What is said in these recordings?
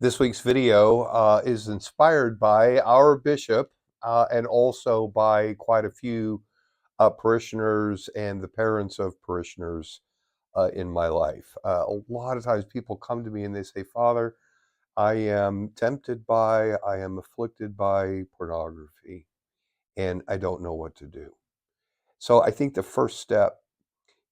This week's video is inspired by our bishop and also by quite a few parishioners and the parents of parishioners in my life. A lot of times people come to me and they say, Father, I am tempted by, I am afflicted by pornography, and I don't know what to do. So I think the first step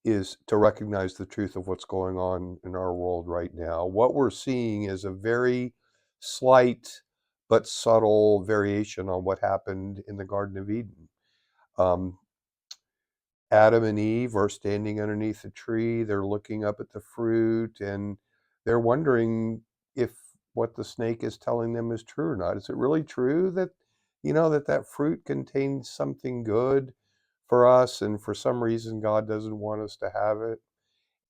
is to recognize the truth of what's going on in our world right now. What we're seeing is a very slight but subtle variation on what happened in the Garden of Eden. Um, Adam and Eve are standing underneath a tree. They're looking up at the fruit and they're wondering if what the snake is telling them is true or not. Is it really true that, that fruit contains something good for us, and for some reason God doesn't want us to have it?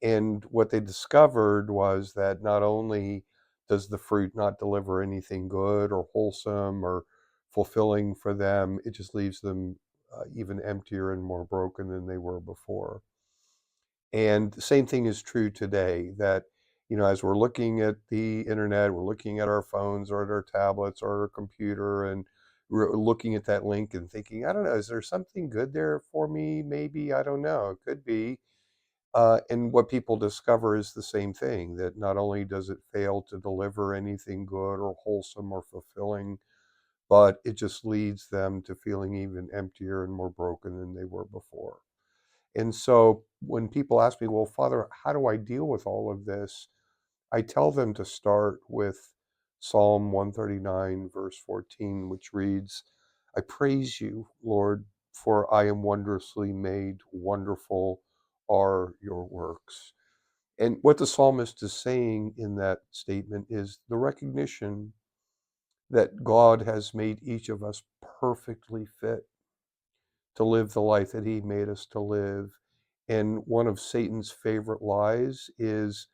And what they discovered was that not only does the fruit not deliver anything good or wholesome or fulfilling for them, it just leaves them even emptier and more broken than they were before. And the same thing is true today, that, as we're looking at the internet, we're looking at our phones or at our tablets or our computer, and we're looking at that link and thinking, I don't know, is there something good there for me? Maybe, I don't know. It could be. And what people discover is the same thing, that not only does it fail to deliver anything good or wholesome or fulfilling, but it just leads them to feeling even emptier and more broken than they were before. And so when people ask me, well, Father, how do I deal with all of this? I tell them to start with Psalm 139, verse 14, which reads, I praise you, Lord, for I am wondrously made. Wonderful are your works. And what the psalmist is saying in that statement is the recognition that God has made each of us perfectly fit to live the life that he made us to live. And one of Satan's favorite lies is,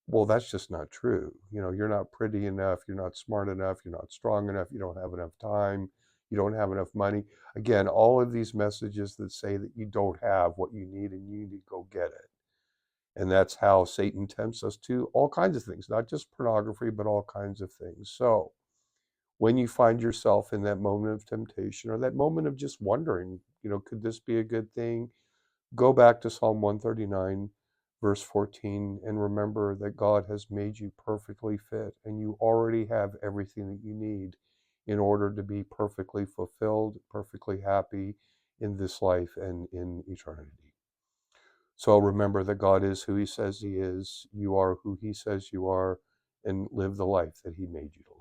well, that's just not true. You're not pretty enough, you're not smart enough, you're not strong enough, you don't have enough time, you don't have enough money. Again, all of these messages that say that you don't have what you need and you need to go get it. And that's how Satan tempts us to all kinds of things, not just pornography, but all kinds of things. So when you find yourself in that moment of temptation or that moment of just wondering, could this be a good thing? Go back to Psalm 139, verse 14, and remember that God has made you perfectly fit, and you already have everything that you need in order to be perfectly fulfilled, perfectly happy in this life and in eternity. So remember that God is who he says he is, you are who he says you are, and live the life that he made you to live.